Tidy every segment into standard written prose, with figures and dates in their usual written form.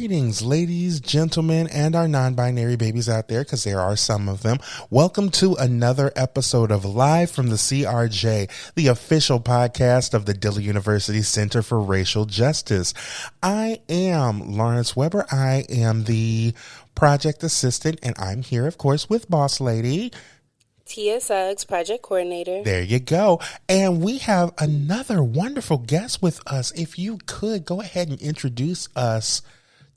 Greetings, ladies, gentlemen, and our non-binary babies out there, because there are some of them. Welcome to another episode of Live from the CRJ, the official podcast of the Dillard University Center for Racial Justice. I am Lawrence Weber. I am the project assistant, and I'm here, of course, with Boss Lady Tia Suggs, project coordinator. There you go. And we have another wonderful guest with us. If you could go ahead and introduce us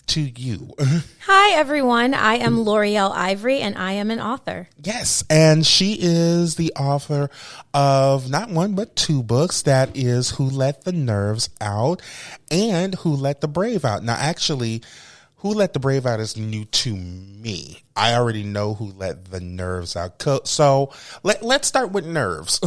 to you. Hi, everyone. I am Loreal Ivory, and I am an author. Yes, and she is the author of not one but two books. That is Who Let the Nerves Out and Who Let the Brave Out. Now, actually, Who Let the Brave Out is new to me. I already know Who Let the Nerves Out. So let's start with nerves.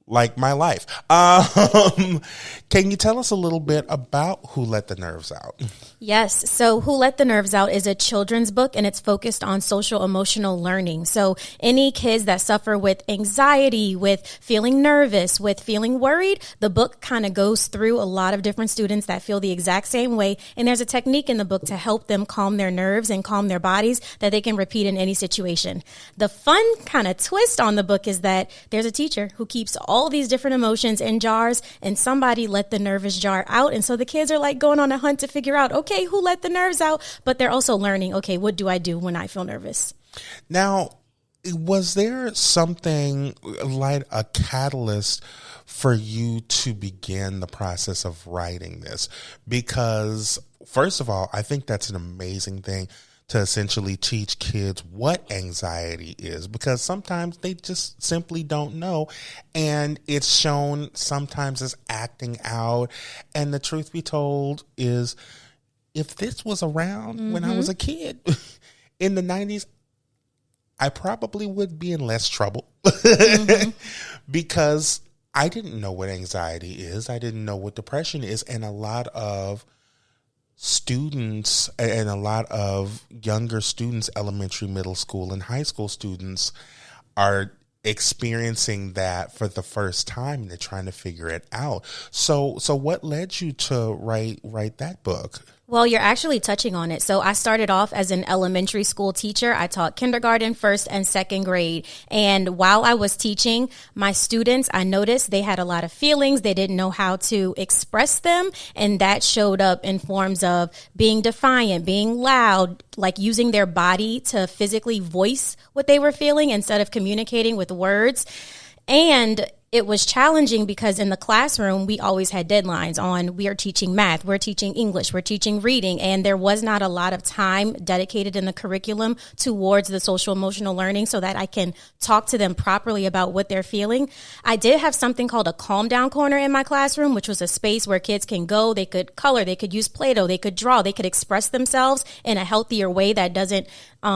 Like my life. Can you tell us a little bit about Who Let the Nerves Out? Yes. So Who Let the Nerves Out is a children's book, and it's focused on social emotional learning. So any kids that suffer with anxiety, with feeling nervous, with feeling worried, the book kind of goes through a lot of different students that feel the exact same way. And there's a technique in the book to help them calm their nerves and calm their bodies that they can repeat in any situation. The fun kind of twist on the book is that there's a teacher who keeps all these different emotions in jars, and somebody let the nervous jar out. And so the kids are like going on a hunt to figure out, okay, who let the nerves out? But they're also learning, okay, what do I do when I feel nervous? Now, was there something like a catalyst for you to begin the process of writing this? Because first of all, I think that's an amazing thing to essentially teach kids what anxiety is, because sometimes they just simply don't know. And it's shown sometimes as acting out. And the truth be told is, if this was around when I was a kid in the 90s, I probably would be in less trouble because I didn't know what anxiety is. I didn't know what depression is. And a lot of students and a lot of younger students, elementary, middle school, and high school students, are experiencing that for the first time, and they're trying to figure it out. So what led you to write that book? Well, you're actually touching on it. So I started off as an elementary school teacher. I taught kindergarten, first and second grade. And while I was teaching my students, I noticed they had a lot of feelings. They didn't know how to express them. And that showed up in forms of being defiant, being loud, like using their body to physically voice what they were feeling instead of communicating with words. And it was challenging because in the classroom, we always had deadlines on, we are teaching math, we're teaching English, we're teaching reading, and there was not a lot of time dedicated in the curriculum towards the social emotional learning so that I can talk to them properly about what they're feeling. I did have something called a calm down corner in my classroom, which was a space where kids can go, they could color, they could use Play-Doh, they could draw, they could express themselves in a healthier way that doesn't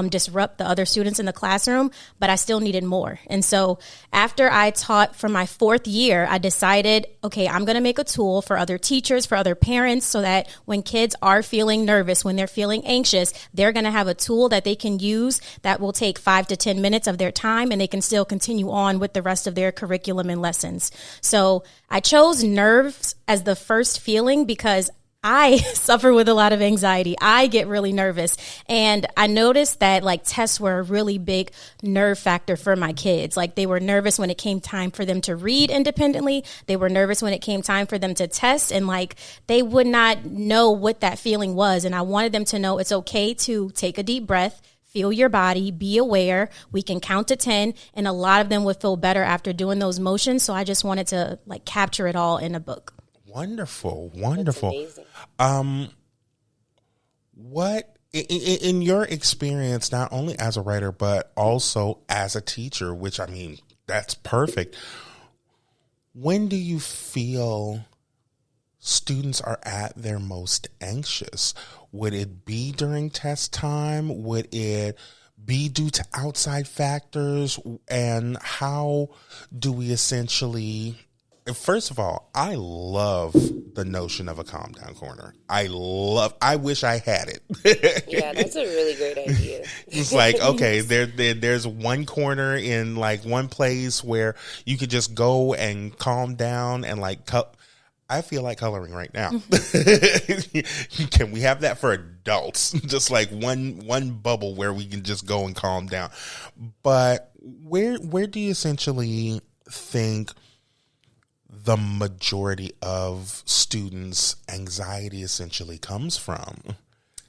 disrupt the other students in the classroom, but I still needed more. And so after I taught for my fourth year, I decided, okay, I'm going to make a tool for other teachers, for other parents, so that when kids are feeling nervous, when they're feeling anxious, they're going to have a tool that they can use that will take 5 to 10 minutes of their time, and they can still continue on with the rest of their curriculum and lessons. So I chose nerves as the first feeling because I suffer with a lot of anxiety. I get really nervous. And I noticed that like tests were a really big nerve factor for my kids. Like they were nervous when it came time for them to read independently. They were nervous when it came time for them to test, and like they would not know what that feeling was. And I wanted them to know it's okay to take a deep breath, feel your body, be aware. We can count to 10, and a lot of them would feel better after doing those motions. So I just wanted to like capture it all in a book. Wonderful. What in your experience, not only as a writer but also as a teacher, which I mean that's perfect. When do you feel students are at their most anxious? Would it be during test time? Would it be due to outside factors? And how do we essentially? First of all, I love the notion of a calm down corner. I wish I had it. Yeah, that's a really great idea. It's like, okay, there's one corner in like one place where you could just go and calm down and like I feel like coloring right now. Can we have that for adults? Just like one bubble where we can just go and calm down. But where do you essentially think the majority of students' anxiety essentially comes from?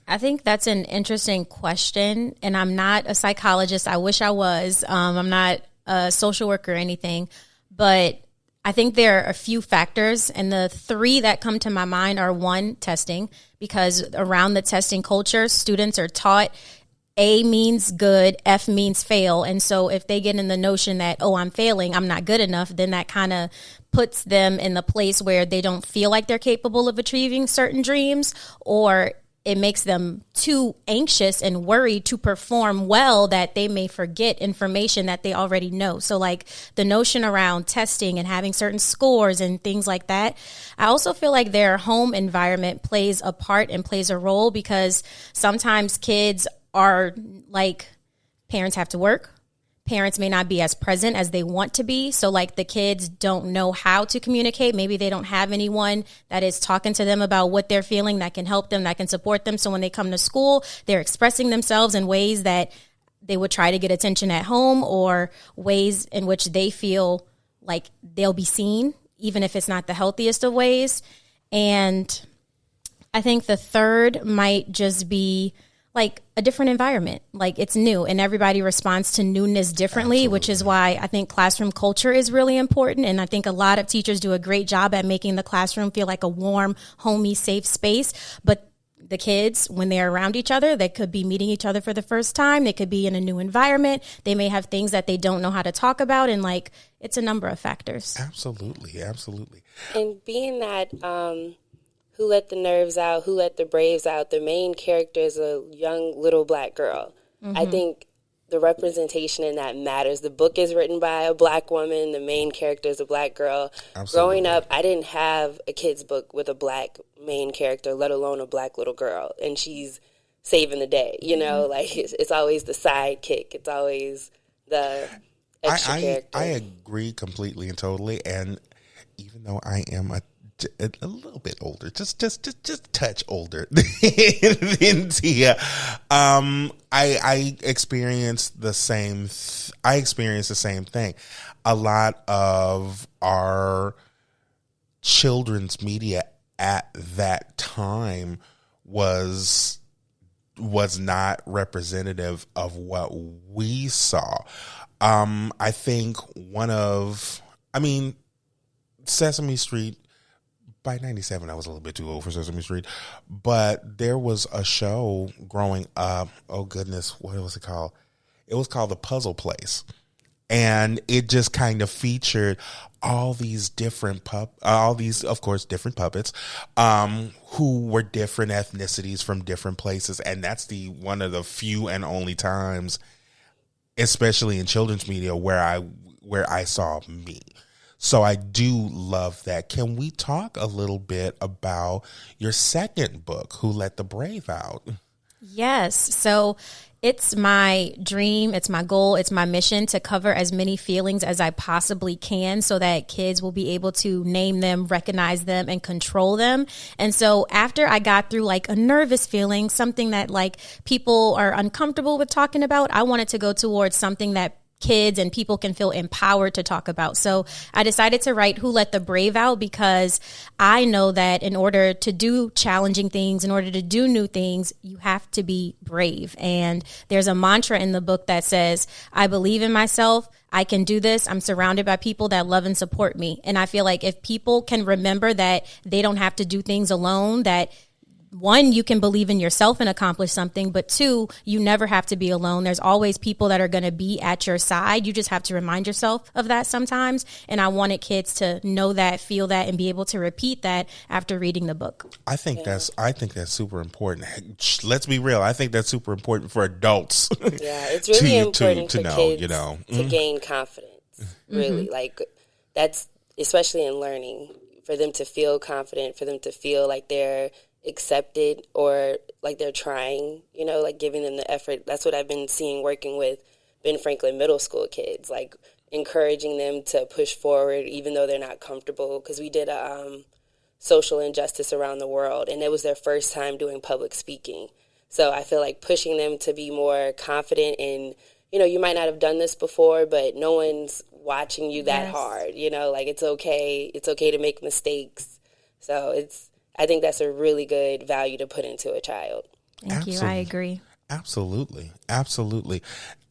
I think that's an interesting question, and I'm not a psychologist. I wish I was. I'm not a social worker or anything, but I think there are a few factors, and the three that come to my mind are one, testing, because around the testing culture, students are taught A means good, F means fail. And so if they get in the notion that, oh, I'm failing, I'm not good enough, then that kind of puts them in the place where they don't feel like they're capable of achieving certain dreams, or it makes them too anxious and worried to perform well that they may forget information that they already know. So like the notion around testing and having certain scores and things like that. I also feel like their home environment plays a part and plays a role, because sometimes kids are like, parents have to work. Parents may not be as present as they want to be. So like the kids don't know how to communicate. Maybe they don't have anyone that is talking to them about what they're feeling, that can help them, that can support them. So when they come to school, they're expressing themselves in ways that they would try to get attention at home, or ways in which they feel like they'll be seen, even if it's not the healthiest of ways. And I think the third might just be like a different environment. Like it's new and everybody responds to newness differently. Absolutely. Which is why I think classroom culture is really important. And I think a lot of teachers do a great job at making the classroom feel like a warm, homey, safe space. But the kids, when they're around each other, they could be meeting each other for the first time. They could be in a new environment. They may have things that they don't know how to talk about. And like, it's a number of factors. Absolutely. Absolutely. And being that, Who Let the Nerves Out, Who Let the Braves Out, the main character is a young little black girl. Mm-hmm. I think the representation in that matters. The book is written by a black woman. The main character is a black girl. Absolutely. Growing up, I didn't have a kid's book with a black main character, let alone a black little girl. And she's saving the day, you know? Mm-hmm. Like, it's always the sidekick. It's always the extra character. I agree completely and totally. And even though I am a little bit older, just a touch older than Tia, I experienced the same. I experienced the same thing. A lot of our children's media at that time was not representative of what we saw. I think Sesame Street. By 97, I was a little bit too old for Sesame Street, but there was a show growing up. Oh goodness, what was it called? It was called The Puzzle Place, and it just kind of featured all these different different puppets, who were different ethnicities from different places, and that's one of the few and only times, especially in children's media, where I saw me. So I do love that. Can we talk a little bit about your second book, Who Let the Brave Out? Yes. So it's my dream, it's my goal, it's my mission to cover as many feelings as I possibly can so that kids will be able to name them, recognize them, and control them. And so after I got through like a nervous feeling, something that like people are uncomfortable with talking about, I wanted to go towards something that kids and people can feel empowered to talk about. So I decided to write Who Let the Brave Out, because I know that in order to do challenging things, in order to do new things, you have to be brave. And there's a mantra in the book that says, I believe in myself. I can do this. I'm surrounded by people that love and support me. And I feel like if people can remember that they don't have to do things alone, that one, you can believe in yourself and accomplish something, but two, you never have to be alone. There's always people that are going to be at your side. You just have to remind yourself of that sometimes. And I wanted kids to know that, feel that, and be able to repeat that after reading the book. I think that's super important. Let's be real. I think that's super important for adults. Yeah, it's really important for kids to gain confidence. Really, like that's especially in learning, for them to feel confident, for them to feel like they're accepted or like they're trying, like giving them the effort. That's what I've been seeing working with Ben Franklin middle school kids, like encouraging them to push forward even though they're not comfortable. Because we did social injustice around the world, and it was their first time doing public speaking. So I feel like pushing them to be more confident in, you might not have done this before, but no one's watching you that hard, like it's okay to make mistakes. So I think that's a really good value to put into a child. Thank you. I agree. Absolutely.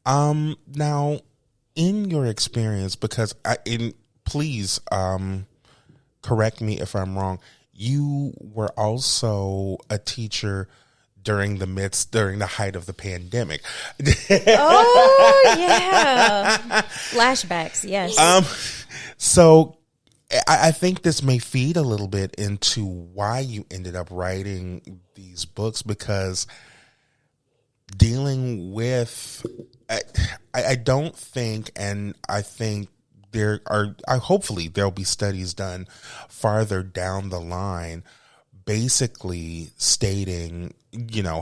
Now, in your experience, because please correct me if I'm wrong, you were also a teacher during the height of the pandemic. Oh yeah, flashbacks. Yes. So I think this may feed a little bit into why you ended up writing these books, because dealing with, I don't think, and I think hopefully there'll be studies done farther down the line, basically stating,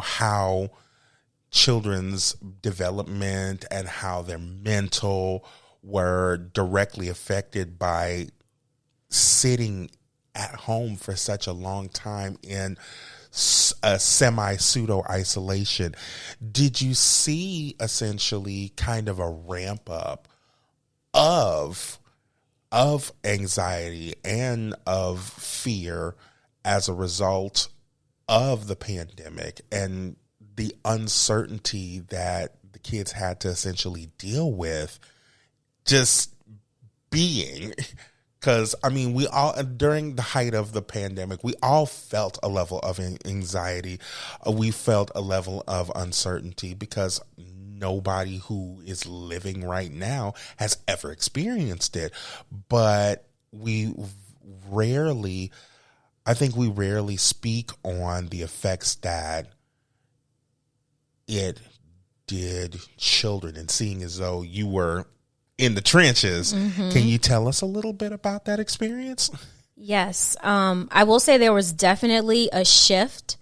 how children's development and how their mental were directly affected by sitting at home for such a long time in a semi-pseudo isolation. Did you see essentially kind of a ramp up of anxiety and of fear as a result of the pandemic and the uncertainty that the kids had to essentially deal with just being? Because, we all, during the height of the pandemic, we all felt a level of anxiety. We felt a level of uncertainty because nobody who is living right now has ever experienced it. But we rarely speak on the effects that it did children, and seeing as though you were in the trenches. Mm-hmm. Can you tell us a little bit about that experience? Yes. I will say there was definitely a shift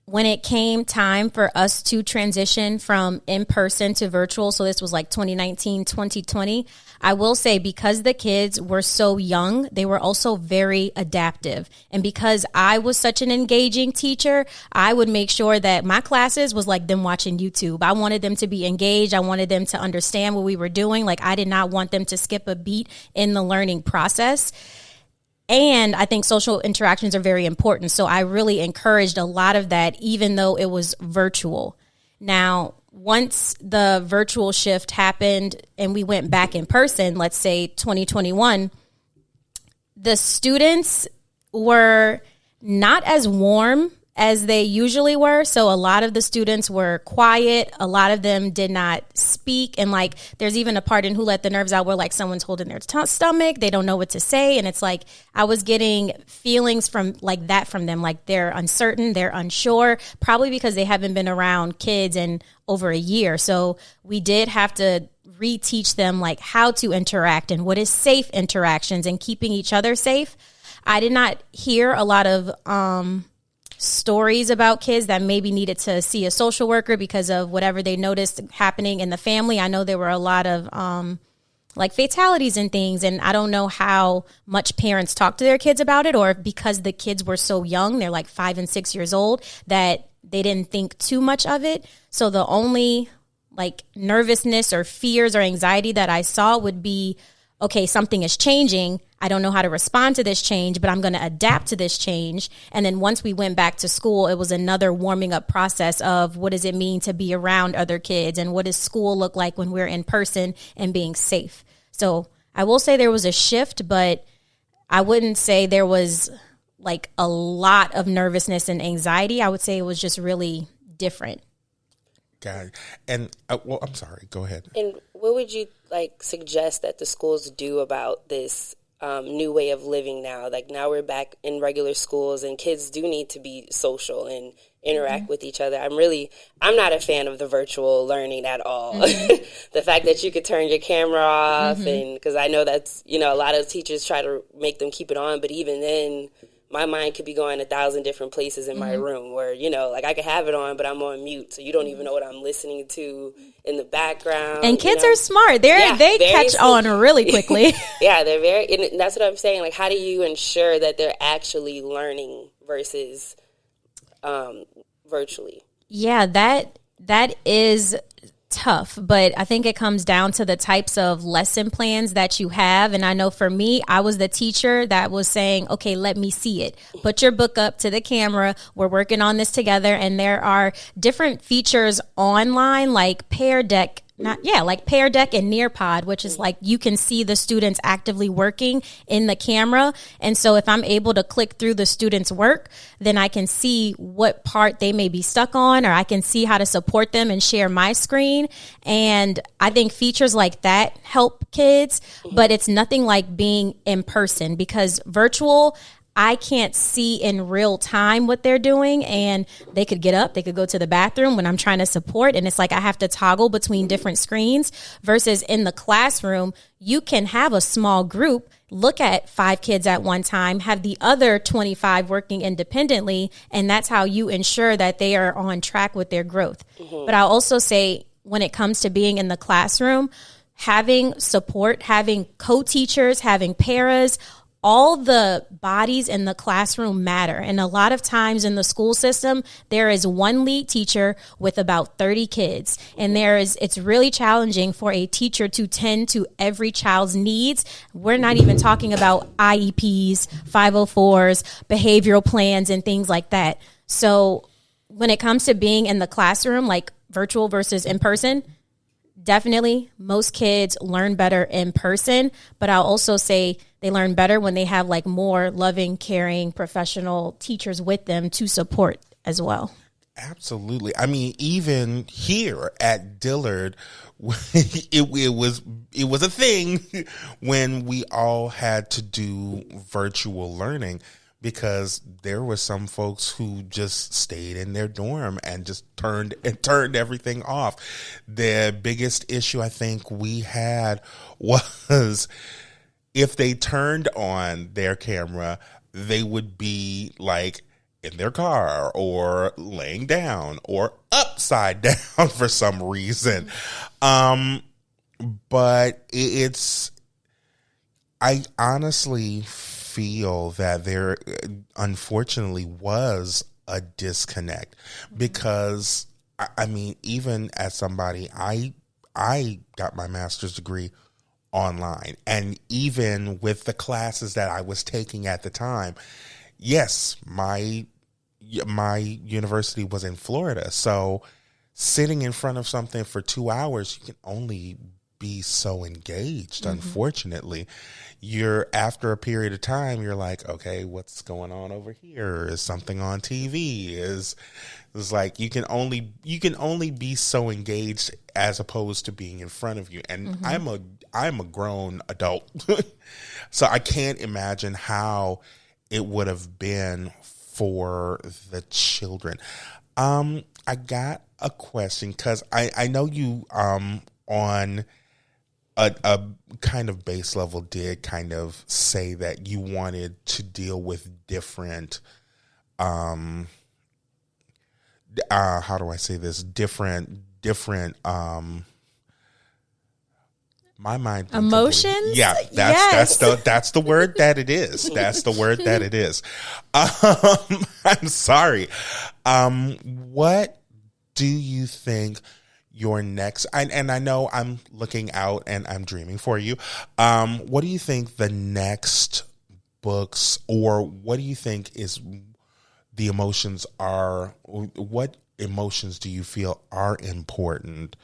when it came time for us to transition from in-person to virtual. So this was like 2019, 2020. I will say, because the kids were so young, they were also very adaptive. And because I was such an engaging teacher, I would make sure that my classes was like them watching YouTube. I wanted them to be engaged. I wanted them to understand what we were doing. Like, I did not want them to skip a beat in the learning process. And I think social interactions are very important. So I really encouraged a lot of that, even though it was virtual. Now, once the virtual shift happened and we went back in person, let's say 2021, the students were not as warm as they usually were. So a lot of the students were quiet. A lot of them did not speak. And like, there's even a part in Who Let the Nerves Out where like someone's holding their stomach. They don't know what to say. And it's like, I was getting feelings from like that from them. Like, they're uncertain, they're unsure, probably because they haven't been around kids in over a year. So we did have to reteach them like how to interact and what is safe interactions and keeping each other safe. I did not hear a lot of, stories about kids that maybe needed to see a social worker because of whatever they noticed happening in the family. I know there were a lot of like fatalities and things, and I don't know how much parents talk to their kids about it, or because the kids were so young, they're like 5 and 6 years old, that they didn't think too much of it. So the only like nervousness or fears or anxiety that I saw would be, okay, something is changing. I don't know how to respond to this change, but I'm going to adapt to this change. And then once we went back to school, it was another warming up process of what does it mean to be around other kids, and what does school look like when we're in person and being safe. So I will say there was a shift, but I wouldn't say there was like a lot of nervousness and anxiety. I would say it was just really different. Got it. And well, I'm sorry, go ahead. And what would you like suggest that the schools do about this new way of living now? Like, now we're back in regular schools and kids do need to be social and interact with each other. I'm not a fan of the virtual learning at all. The fact that you could turn your camera off, and because I know that's, a lot of teachers try to make them keep it on, but even then, my mind could be going 1,000 different places in my room where, you know, like I could have it on, but I'm on mute. So you don't even know what I'm listening to in the background. And kids are smart. They catch on really quickly. Yeah, they're and that's what I'm saying. Like, how do you ensure that they're actually learning versus virtually? Yeah, that is tough, but I think it comes down to the types of lesson plans that you have. And I know for me, I was the teacher that was saying, okay, let me see it. Put your book up to the camera. We're working on this together. And there are different features online like Pear Deck. Like Pear Deck and Nearpod, which is like you can see the students actively working in the camera. And so if I'm able to click through the students' work, then I can see what part they may be stuck on, or I can see how to support them and share my screen. And I think features like that help kids, but it's nothing like being in person, because virtual, I can't see in real time what they're doing, and they could get up, they could go to the bathroom when I'm trying to support, and it's like I have to toggle between different screens. Versus in the classroom, you can have a small group, look at 5 kids at one time, have the other 25 working independently, and that's how you ensure that they are on track with their growth. But I'll also say, when it comes to being in the classroom, having support, having co-teachers, having paras, all the bodies in the classroom matter. And a lot of times in the school system, there is one lead teacher with about 30 kids. And it's really challenging for a teacher to tend to every child's needs. We're not even talking about IEPs, 504s, behavioral plans, and things like that. So when it comes to being in the classroom, like virtual versus in person, definitely most kids learn better in person, but I'll also say they learn better when they have like more loving, caring, professional teachers with them to support as well. Absolutely. I mean, even here at Dillard, it was a thing when we all had to do virtual learning, because there were some folks who just stayed in their dorm and just turned everything off. The biggest issue I think we had was if they turned on their camera, they would be like in their car or laying down or upside down for some reason. But I honestly feel that there unfortunately was a disconnect, because I mean, even as somebody, I got my master's degree online, and even with the classes that I was taking at the time, yes, my university was in Florida, so sitting in front of something for 2 hours, you can only be so engaged. Unfortunately, after a period of time, you're like, okay, what's going on over here? Is something on TV? It's like you can only be so engaged as opposed to being in front of you. And I'm a grown adult, so I can't imagine how it would have been for the children. I got a question, because I know you on a kind of base level did kind of say that you wanted to deal with different how do I say this, different my mind emotions. Yeah, that's the word that it is. That's the word that it is. I'm sorry. What do you think your next, and I know I'm looking out and I'm dreaming for you. What do you think the next books, or what do you think is the emotions are, what emotions do you feel are important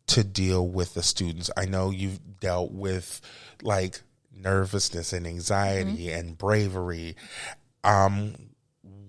to deal with the students? I know you've dealt with like nervousness and anxiety and bravery.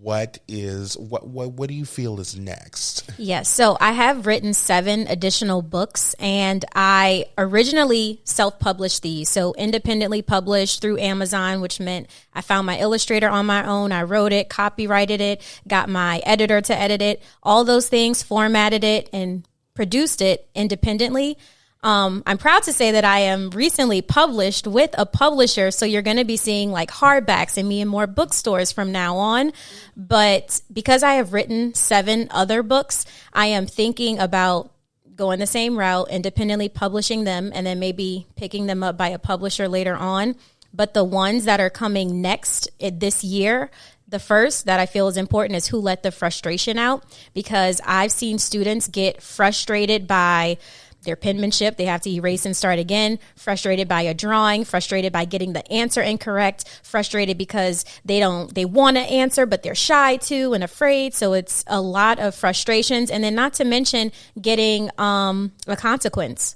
What do you feel is next? Yes. So I have written 7 additional books, and I originally self-published these. So independently published through Amazon, which meant I found my illustrator on my own. I wrote it, copyrighted it, got my editor to edit it, all those things, formatted it, and produced it independently. I'm proud to say that I am recently published with a publisher. So you're going to be seeing like hardbacks and me in more bookstores from now on. But because I have written 7 other books, I am thinking about going the same route, independently publishing them, and then maybe picking them up by a publisher later on. But the ones that are coming next this year, the first that I feel is important is Who Let the Frustration Out, because I've seen students get frustrated by their penmanship. They have to erase and start again, frustrated by a drawing, frustrated by getting the answer incorrect, frustrated because they want to answer, but they're shy too and afraid. So it's a lot of frustrations. And then not to mention getting a consequence.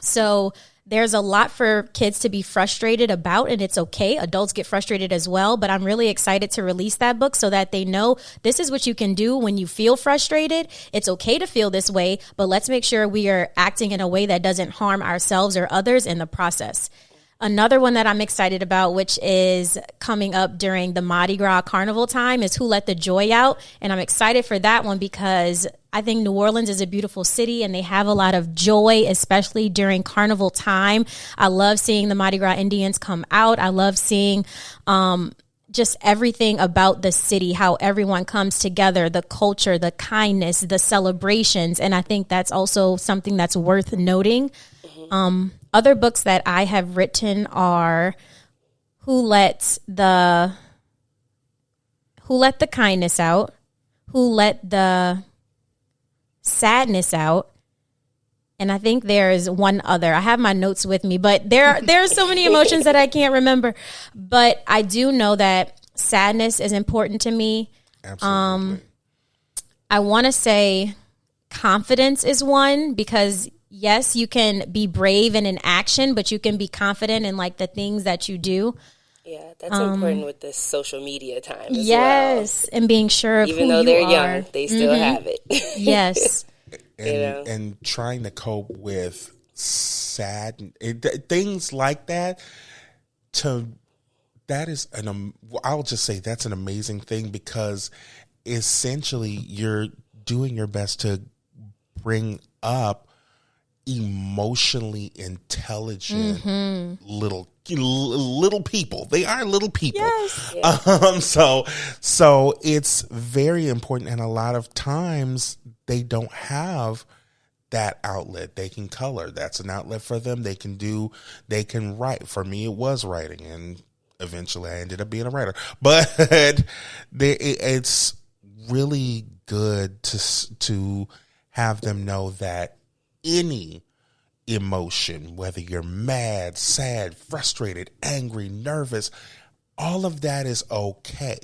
So there's a lot for kids to be frustrated about, and it's okay. Adults get frustrated as well, but I'm really excited to release that book so that they know this is what you can do when you feel frustrated. It's okay to feel this way, but let's make sure we are acting in a way that doesn't harm ourselves or others in the process. Another one that I'm excited about, which is coming up during the Mardi Gras carnival time, is Who Let the Joy Out. And I'm excited for that one because I think New Orleans is a beautiful city and they have a lot of joy, especially during carnival time. I love seeing the Mardi Gras Indians come out. I love seeing just everything about the city, how everyone comes together, the culture, the kindness, the celebrations. And I think that's also something that's worth noting. Other books that I have written are Who Let the Kindness Out, Who Let the Sadness Out, and I think there's one other. I have my notes with me, but there are so many emotions that I can't remember. But I do know that sadness is important to me. Absolutely. I want to say confidence is one, because yes, you can be brave and in action, but you can be confident in like the things that you do. Yeah, that's important with this social media time as yes, well. And being sure of even who though you they're are. young, they still have it. Yes. And trying to cope with things like that. I'll just say that's an amazing thing, because essentially you're doing your best to bring up emotionally intelligent little people. They are little people. Yes. So it's very important, and a lot of times they don't have that outlet. They can color. That's an outlet for them. They can write. For me, it was writing, and eventually I ended up being a writer. But it's really good to have them know that any emotion, whether you're mad, sad, frustrated, angry, nervous, all of that is okay.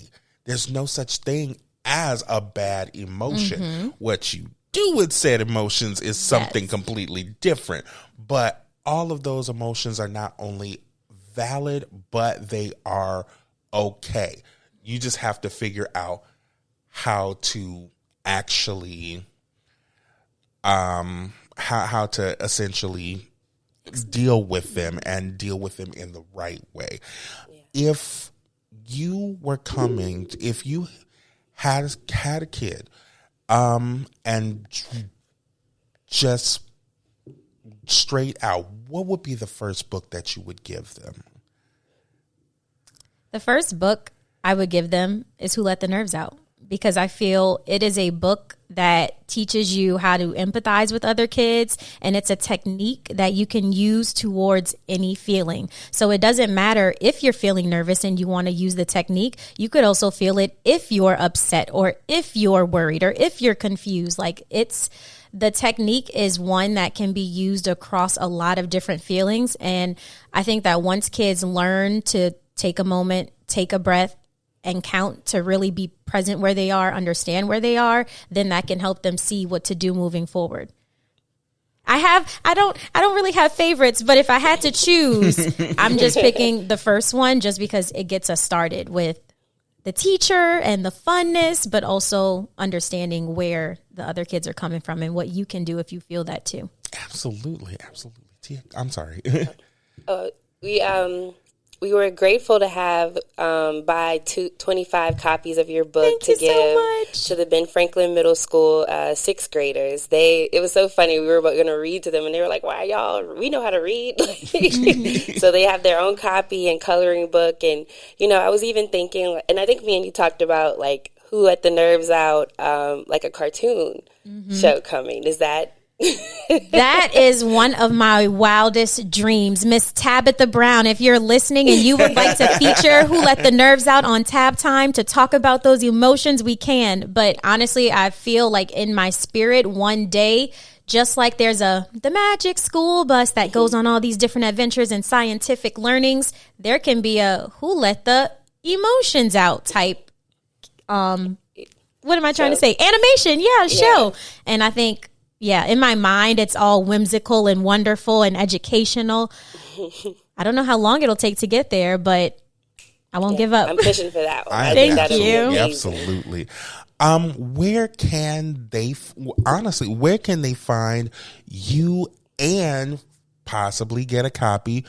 There's no such thing as a bad emotion. What you do with said emotions is something completely different. But all of those emotions are not only valid, but they are okay. You just have to figure out how to actually how to essentially deal with them, and deal with them in the right way. Yeah. If you had a kid, and just straight out, what would be the first book that you would give them? The first book I would give them is Who Let the Nerves Out, because I feel it is a book that teaches you how to empathize with other kids, and it's a technique that you can use towards any feeling. So it doesn't matter if you're feeling nervous and you want to use the technique. You could also feel it if you're upset, or if you're worried, or if you're confused. The technique is one that can be used across a lot of different feelings. And I think that once kids learn to take a moment, take a breath, and count, to really be present where they are, understand where they are, then that can help them see what to do moving forward. I don't really have favorites, but if I had to choose, I'm just picking the first one, just because it gets us started with the teacher and the funness, but also understanding where the other kids are coming from and what you can do if you feel that too. Absolutely. I'm sorry. we were grateful to have buy 25 copies of your book to give to the Ben Franklin Middle School sixth graders. It was so funny. We were going to read to them, and they were like, "Why, y'all? We know how to read." So they have their own copy and coloring book. And I was even thinking, and I think me and you talked about like Who Let the Nerves Out, like a cartoon show coming. Is that? That is one of my wildest dreams. Miss Tabitha Brown, if you're listening and you would like to feature Who Let the Nerves Out on Tab Time to talk about those emotions, we can. But honestly, I feel like in my spirit one day, just like there's the magic school bus that goes on all these different adventures and scientific learnings, there can be a Who Let the Emotions Out type, what am I trying to say? Animation, show. And I think, in my mind, it's all whimsical and wonderful and educational. I don't know how long it'll take to get there, but I won't give up. I'm pushing for that one. Thank you. Absolutely. Where can they find you and possibly get a copy?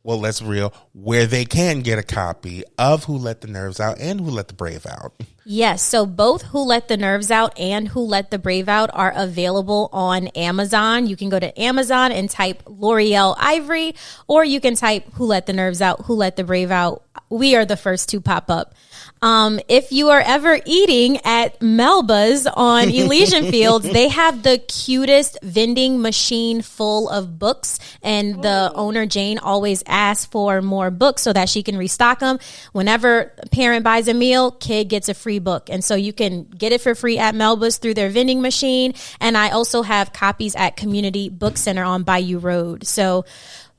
Well, let's real where they can get a copy of Who Let the Nerves Out and Who Let the Brave Out. Yes, so both Who Let the Nerves Out and Who Let the Brave Out are available on Amazon. You can go to Amazon and type Loreal Ivory, or you can type Who Let the Nerves Out, Who Let the Brave Out. We are the first to pop up. If you are ever eating at Melba's on Elysian Fields, they have the cutest vending machine full of books, and the owner, Jane, always asks for more books so that she can restock them. Whenever a parent buys a meal, kid gets a free book. And so you can get it for free at Melba's through their vending machine. And I also have copies at Community Book Center on Bayou Road. So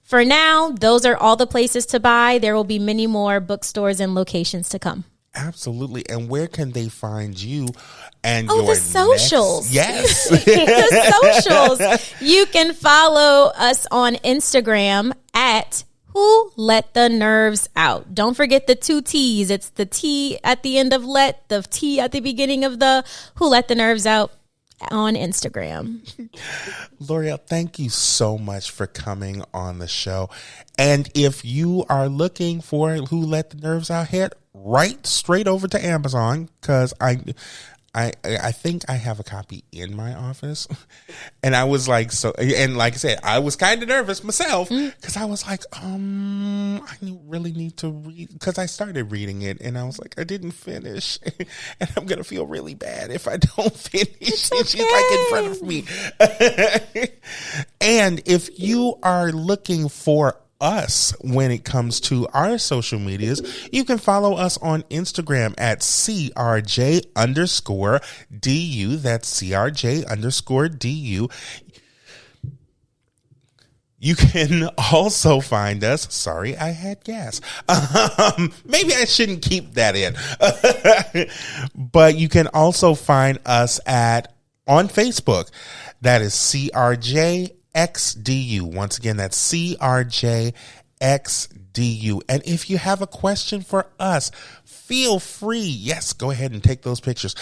for now, those are all the places to buy. There will be many more bookstores and locations to come. Absolutely. And where can they find you and the socials? Yes. The socials. You can follow us on Instagram at Who Let the Nerves Out. Don't forget the 2 T's. It's the T at the end of let, the T at the beginning of the Who Let the Nerves Out on Instagram. Loreal, thank you so much for coming on the show. And if you are looking for Who Let the Nerves Out, head right straight over to Amazon, because I think I have a copy in my office. And I was like, and like I said, I was kind of nervous myself because I was like, I really need to read, because I started reading it and I was like, I didn't finish and I'm going to feel really bad if I don't finish. And she's like in front of me. And if you are looking for us when it comes to our social medias, you can follow us on Instagram at CRJ_DU. That's CRJ_DU. You can also find us. Sorry, I had gas. Maybe I shouldn't keep that in. But you can also find us on Facebook. That is CRJ XDU. Once again, that's CRJ XDU. And if you have a question for us, feel free. Yes, go ahead and take those pictures.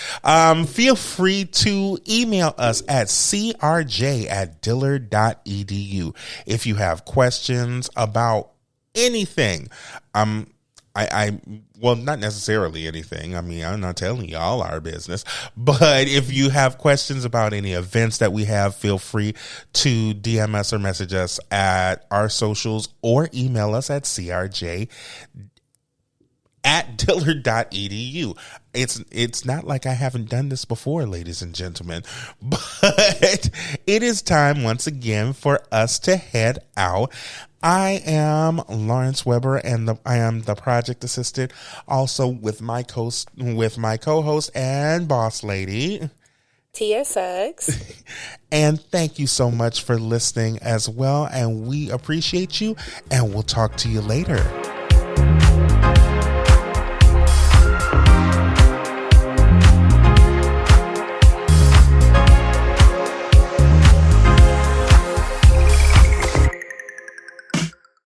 Feel free to email us at crj@dillard.edu. If you have questions about anything, well, not necessarily anything. I mean, I'm not telling y'all our business, but if you have questions about any events that we have, feel free to DM us or message us at our socials or email us at crj@dillard.edu. It's not like I haven't done this before, ladies and gentlemen, but it is time once again for us to head out. I am Lawrence Weber, and I am the project assistant, also with my co-host and boss lady, Tia Suggs. And thank you so much for listening as well, and we appreciate you, and we'll talk to you later.